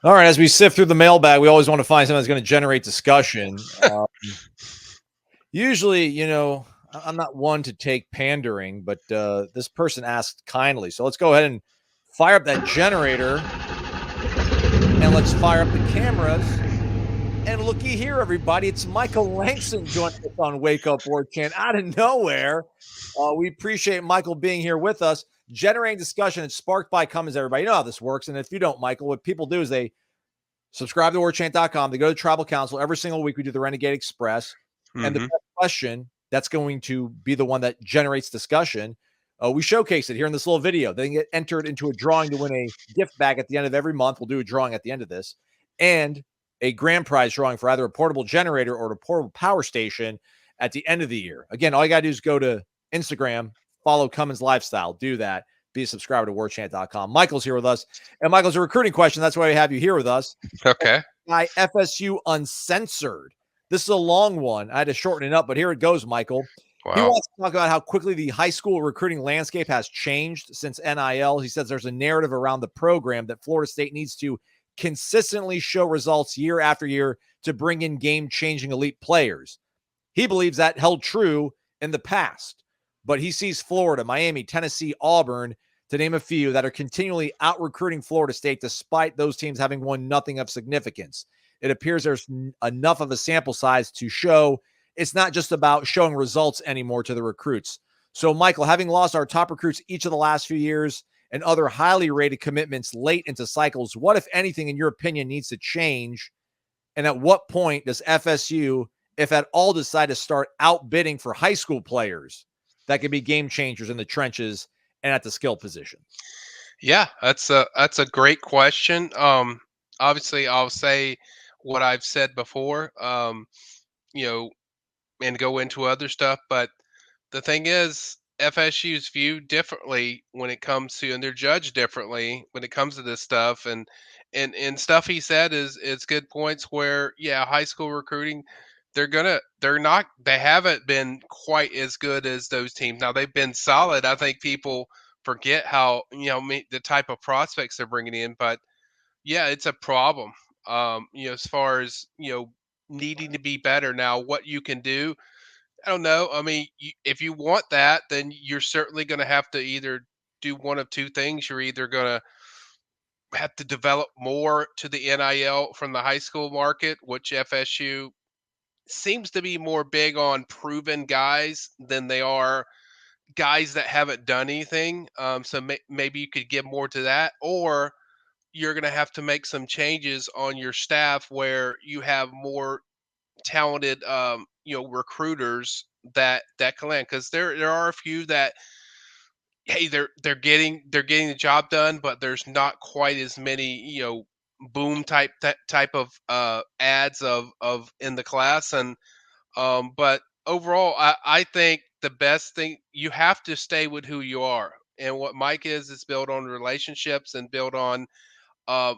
All right, as we sift through the mailbag, we always want to find something that's going to generate discussion. Usually, I'm not one to take pandering, but this person asked kindly. So let's go ahead and fire up that generator and let's fire up the cameras. And looky here, everybody. It's Michael Langston joining us on Wake Up Warchant out of nowhere. We appreciate Michael being here with us, generating discussion and sparked by comments, everybody. You know how this works. And if you don't, Michael, what people do is they subscribe to warchant.com. They go to Tribal Council. Every single week we do the Renegade Express. And the best question that's going to be the one that generates discussion, we showcase it here in this little video. They get entered into a drawing to win a gift bag at the end of every month. We'll do a drawing at the end of this. And a grand prize drawing for either a portable generator or a portable power station at the end of the year. Again, all you got to do is go to Instagram, follow Cummins Lifestyle. Do that. Be a subscriber to warchant.com. Michael's here with us. And Michael's a recruiting question. That's why we have you here with us. Okay. By FSU Uncensored. This is a long one. I had to shorten it up, but here it goes, Michael. Wow. He wants to talk about how quickly the high school recruiting landscape has changed since NIL. He says there's a narrative around the program that Florida State needs to consistently show results year after year to bring in game-changing elite players. He believes that held true in the past, but he sees Florida, Miami, Tennessee, Auburn, to name a few, that are continually out-recruiting Florida State despite those teams having won nothing of significance. It appears there's enough of a sample size to show it's not just about showing results anymore to the recruits. So, Michael, having lost our top recruits each of the last few years and other highly rated commitments late into cycles, what, if anything, in your opinion, needs to change? And at what point does FSU, if at all, decide to start outbidding for high school players that could be game changers in the trenches and at the skill position? Yeah, that's a great question. Obviously, I'll say what I've said before. You know, and go into other stuff. But the thing is, FSU is viewed differently when it comes to, and they're judged differently when it comes to this stuff. And stuff he said is good points. Where high school recruiting, they haven't been quite as good as those teams. Now they've been solid. I think people forget how the type of prospects they're bringing in, but yeah, it's a problem. As far as needing to be better. Now, what you can do, I don't know. I mean, if you want that, then you're certainly going to have to either do one of two things. You're either going to have to develop more to the NIL from the high school market, which FSU seems to be more big on proven guys than they are guys that haven't done anything. So maybe you could give more to that, or you're going to have to make some changes on your staff where you have more talented, recruiters that can land. Because there are a few that, hey, they're getting the job done, but there's not quite as many, boom type of ads of in the class. And but overall, I think the best thing, you have to stay with who you are. And what Mike is built on relationships and built on uh,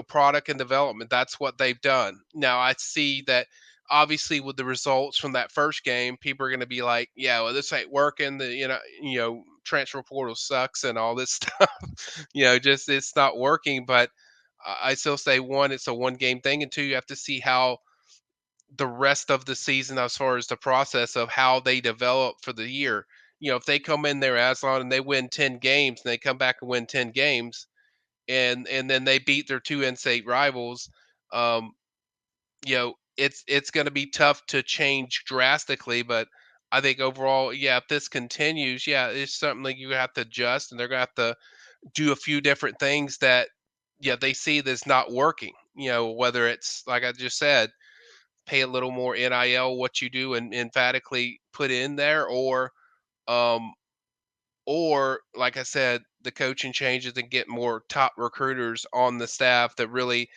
product and development. That's what they've done. Now I see that obviously with the results from that first game, people are going to be like, yeah, well, this ain't working. The transfer portal sucks and all this stuff. Just it's not working. But I still say, one, it's a one game thing, and two, you have to see how the rest of the season, as far as the process of how they develop for the year. If they come in there, Aslan, and they win 10 games and they come back and win 10 games, and then they beat their two in-state rivals, um, it's going to be tough to change drastically. But I think overall, if this continues, it's something that you have to adjust, and they're going to have to do a few different things that they see that's not working. Whether it's like I just said, pay a little more NIL, what you do, and emphatically put in there, um, or like I said, the coaching changes and get more top recruiters on the staff that really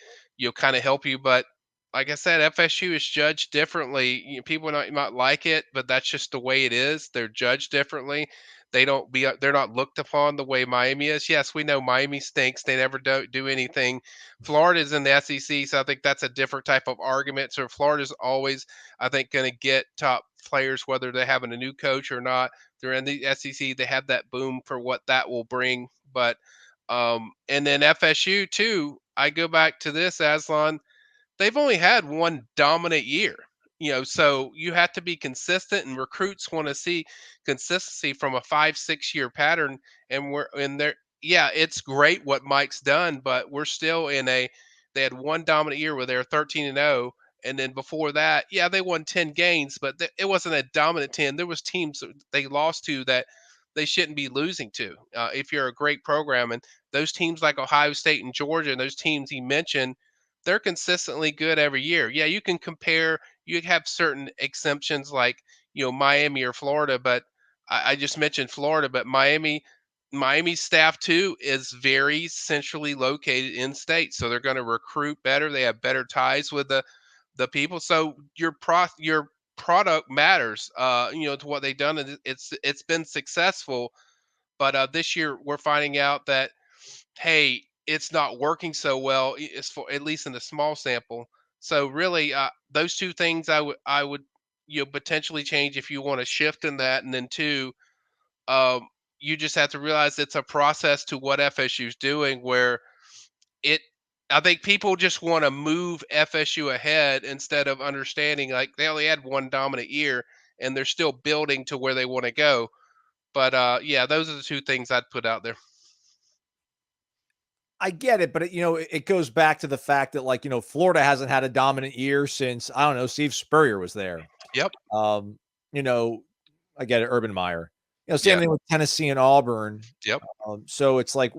kind of help you. But like I said, FSU is judged differently. People not like it, but that's just the way it is. They're judged differently. They're not looked upon the way Miami is. Yes, we know Miami stinks. They never do anything. Florida's in the SEC, so I think that's a different type of argument. So Florida's always, I think, going to get top players whether they're having a new coach or not. They're in the SEC. They have that boom for what that will bring. But and then FSU too. I go back to this, Aslan. They've only had one dominant year. So you have to be consistent, and recruits want to see consistency from a 5, 6 year pattern. And we're in there. Yeah, it's great what Mike's done, but we're still in a. They had one dominant year where they were 13-0, and then before that, yeah, they won 10 games, but it wasn't a dominant 10. There was teams that they lost to that they shouldn't be losing to. If you're a great program, and those teams like Ohio State and Georgia, and those teams he mentioned, they're consistently good every year. Yeah, you can compare. You have certain exemptions like Miami or Florida, but I just mentioned Florida, but Miami's staff too is very centrally located in state, so they're going to recruit better. They have better ties with the people, so your product matters. To what they've done, and it's been successful. But this year we're finding out that hey, it's not working so well, for at least in a small sample. So really, those two things I would potentially change if you want to shift in that, and then two, um, you just have to realize it's a process to what FSU's doing, where it. I think people just want to move FSU ahead instead of understanding like they only had one dominant year and they're still building to where they want to go. But yeah, those are the two things I'd put out there. I get it, but it goes back to the fact that Florida hasn't had a dominant year since I don't know Steve Spurrier was there. Yep. Um, you know, I get it, Urban Meyer. Same Yeah. thing with Tennessee and Auburn. Yep. So it's like,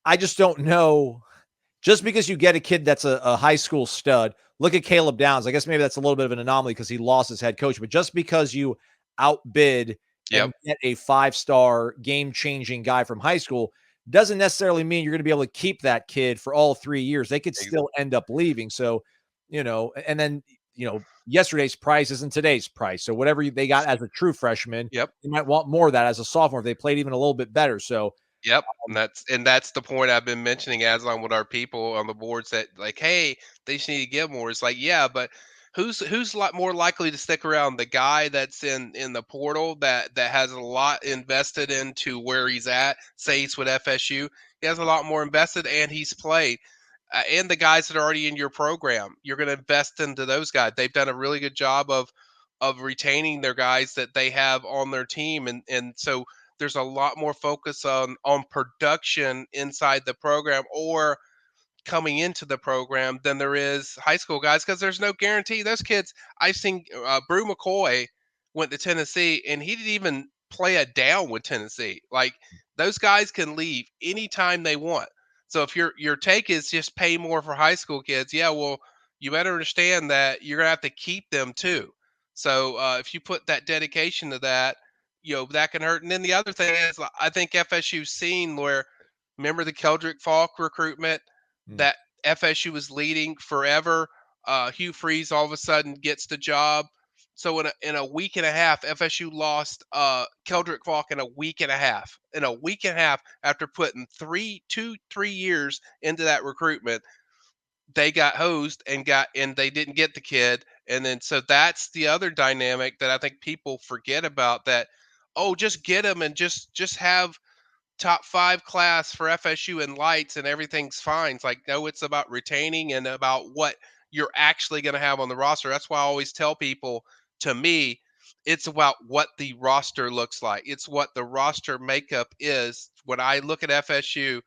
I just don't know. Just because you get a kid that's a high school stud, look at Caleb Downs. I guess maybe that's a little bit of an anomaly because he lost his head coach. But just because you outbid Yep. and get a 5-star game-changing guy from high school doesn't necessarily mean you're going to be able to keep that kid for all 3 years. They could still end up leaving. So, and then yesterday's price isn't today's price. So whatever they got as a true freshman, Yep. you might want more of that as a sophomore if they played even a little bit better. So Yep, and that's the point I've been mentioning, Aslan, with our people on the boards that like, hey, they just need to give more. It's like, yeah, but who's a lot more likely to stick around? The guy that's in the portal that has a lot invested into where he's at. Say he's with FSU, he has a lot more invested, and he's played. And the guys that are already in your program, you're going to invest into those guys. They've done a really good job of retaining their guys that they have on their team, and so there's a lot more focus on production inside the program or coming into the program than there is high school guys, because there's no guarantee. Those kids, I've seen Brew McCoy went to Tennessee and he didn't even play a down with Tennessee. Like those guys can leave anytime they want. So if your take is just pay more for high school kids, yeah, well, you better understand that you're gonna have to keep them too. So if you put that dedication to that, that can hurt. And then the other thing is, I think FSU's seen where, remember the Keldrick Falk recruitment that FSU was leading forever. Hugh Freeze all of a sudden gets the job. So in a week and a half, FSU lost Keldrick Falk in a week and a half. In a week and a half, after putting 3 years into that recruitment, they got hosed and they didn't get the kid. And then so that's the other dynamic that I think people forget about. That oh, just get him and just have top 5 class for FSU and lights and everything's fine. It's like, no, it's about retaining and about what you're actually going to have on the roster. That's why I always tell people, to me, it's about what the roster looks like. It's what the roster makeup is. When I look at FSU,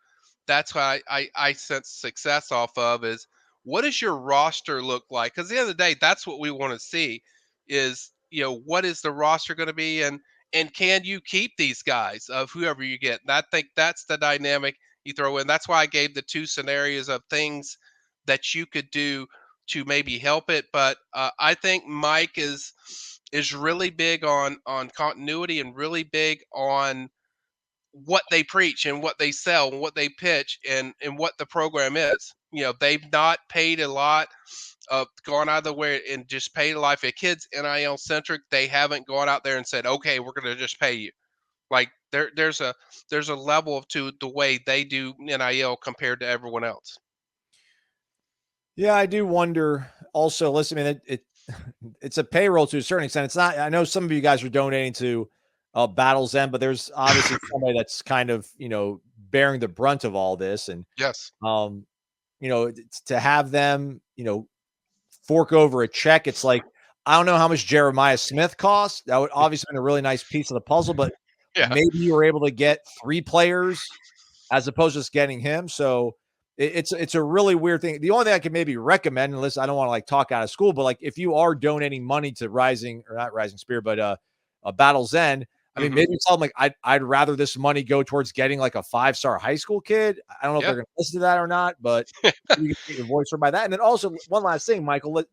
that's why I sense success off of is what does your roster look like? Because at the end of the day, that's what we want to see is, what is the roster going to be? And can you keep these guys of whoever you get? And I think that's the dynamic you throw in. That's why I gave the two scenarios of things that you could do to maybe help it. But I think Mike is really big on continuity and really big on what they preach and what they sell and what they pitch and what the program is. They've not paid a lot, gone out of the way and just paid a lot. If a kid's NIL centric, they haven't gone out there and said, okay, we're going to just pay you. Like there's a level to the way they do NIL compared to everyone else. Yeah, I do wonder also, listen, I mean, it's a payroll to a certain extent. It's not, I know some of you guys are donating to Battle's End, but there's obviously somebody that's kind of, bearing the brunt of all this. And, Yes. to have them, fork over a check. It's like, I don't know how much Jeremiah Smith costs. That would obviously been a really nice piece of the puzzle, but Yeah. maybe you were able to get 3 players as opposed to just getting him. So it's a really weird thing. The only thing I could maybe recommend, unless I don't want to like talk out of school, but like if you are donating money to not Rising Spear, but Battle's End, I mean, maybe tell them like I'd rather this money go towards getting like a 5-star high school kid. I don't know if they're going to listen to that or not, but you can get your voice heard by that. And then also one last thing, Michael,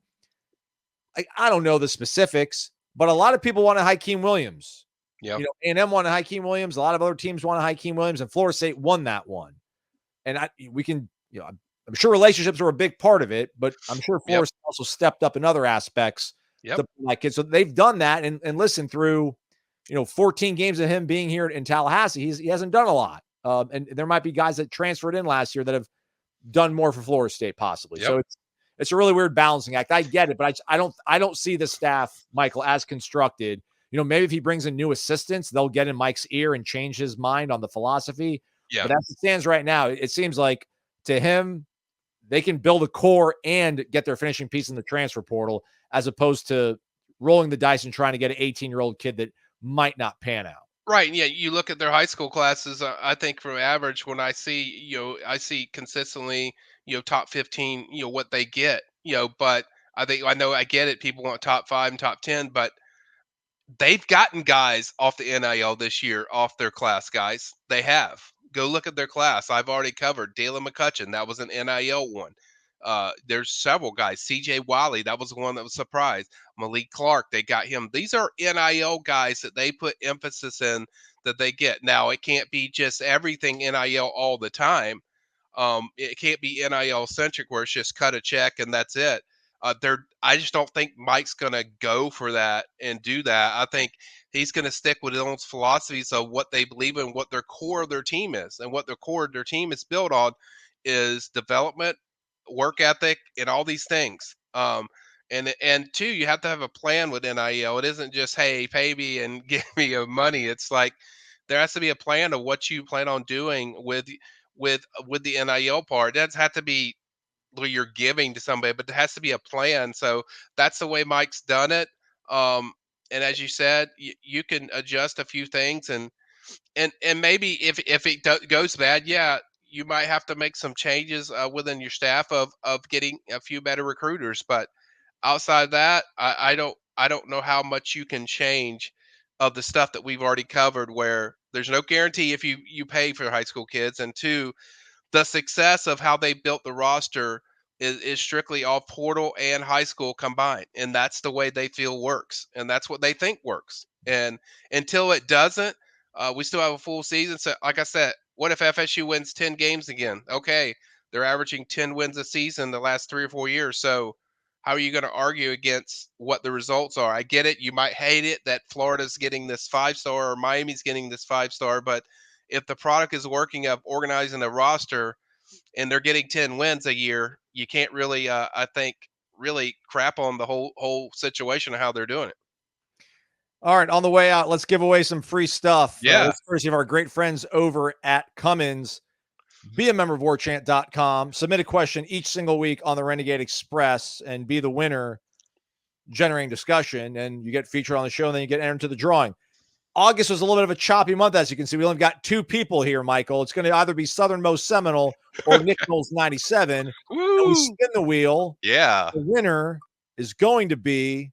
I don't know the specifics, but a lot of people want a Hakeem Williams. Yep. A&M wanted Hakeem Williams. A lot of other teams wanted Hakeem Williams, and Florida State won that one. And I'm sure relationships are a big part of it, but I'm sure Florida State also stepped up in other aspects to like kids. So they've done that. And listen, through 14 games of him being here in Tallahassee, he hasn't done a lot. And there might be guys that transferred in last year that have done more for Florida State, possibly. So it's a really weird balancing act. I get it, but I don't see the staff, Michael, as constructed. Maybe if he brings in new assistants, they'll get in Mike's ear and change his mind on the philosophy. Yeah. But as it stands right now, it seems like to him, they can build a core and get their finishing piece in the transfer portal, as opposed to rolling the dice and trying to get an 18-year-old kid that might not pan out. Right. Yeah. You look at their high school classes. I think from average, when I see consistently, top 15, what they get, but I get it. People want top 5 and top 10, but they've gotten guys off the NIL this year, off their class guys. They have. Go look at their class. I've already covered Dalen McCutcheon. That was an NIL one. There's several guys. CJ Wiley, that was the one that was surprised. Malik Clark, they got him. These are NIL guys that they put emphasis in that they get. Now, it can't be just everything NIL all the time. It can't be NIL centric where it's just cut a check and that's it. I just don't think Mike's going to go for that and do that. I think he's going to stick with his own philosophies of what they believe in, what their core of their team is. And what their core of their team is built on is development, work ethic, and all these things. And two, you have to have a plan with NIL. It isn't just, hey, pay me and give me your money. It's like there has to be a plan of what you plan on doing with the NIL part. That's have to be where you're giving to somebody, but there has to be a plan. So that's the way Mike's done it. And as you said, you can adjust a few things, and maybe if it goes bad, you might have to make some changes within your staff of getting a few better recruiters. But outside of that, I don't know how much you can change of the stuff that we've already covered, where there's no guarantee if you pay for high school kids, and two, the success of how they built the roster is strictly all portal and high school combined. And that's the way they feel works. And that's what they think works. And until it doesn't, we still have a full season. So like I said, what if FSU wins 10 games again? Okay, they're averaging 10 wins a season the last 3 or 4 years. So how are you going to argue against what the results are? I get it. You might hate it that Florida's getting this 5-star or Miami's getting this 5-star, but if the product is working of organizing a roster and they're getting 10 wins a year, you can't really, I think, really crap on the whole situation of how they're doing it. All right, on the way out, let's give away some free stuff. Yeah. Courtesy of our great friends over at Cummins. Be a member of warchant.com. Submit a question each single week on the Renegade Express and be the winner, generating discussion, and you get featured on the show, and then you get entered into the drawing. August was a little bit of a choppy month, as you can see. We only got 2 people here, Michael. It's going to either be Southernmost Seminole or Nick Knowles 97. We spin the wheel. Yeah. The winner is going to be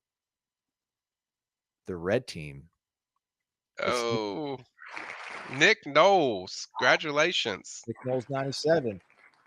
the red team. Oh, Nick Knowles. Congratulations. Nick Knowles 97.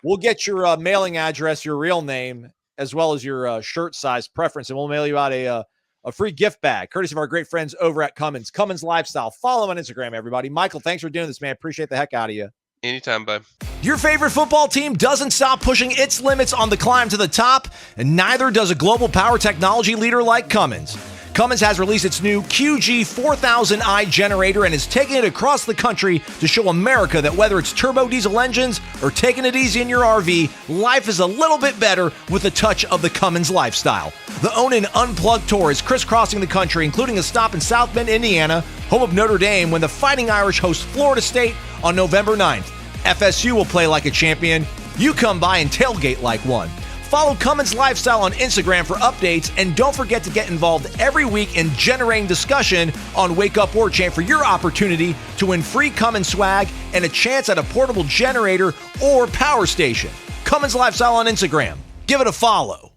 We'll get your mailing address, your real name, as well as your shirt size preference, and we'll mail you out a free gift bag, courtesy of our great friends over at Cummins. Cummins Lifestyle. Follow them on Instagram, everybody. Michael, thanks for doing this, man. Appreciate the heck out of you. Anytime, bud. Your favorite football team doesn't stop pushing its limits on the climb to the top, and neither does a global power technology leader like Cummins. Cummins has released its new QG4000i generator and is taking it across the country to show America that whether it's turbo diesel engines or taking it easy in your RV, life is a little bit better with a touch of the Cummins lifestyle. The Own and Unplugged tour is crisscrossing the country, including a stop in South Bend, Indiana, home of Notre Dame, when the Fighting Irish host Florida State on November 9th. FSU will play like a champion. you come by and tailgate like one. Follow Cummins Lifestyle on Instagram for updates, and don't forget to get involved every week in generating discussion on Wake Up Warchant for your opportunity to win free Cummins swag and a chance at a portable generator or power station. Cummins Lifestyle on Instagram. Give it a follow.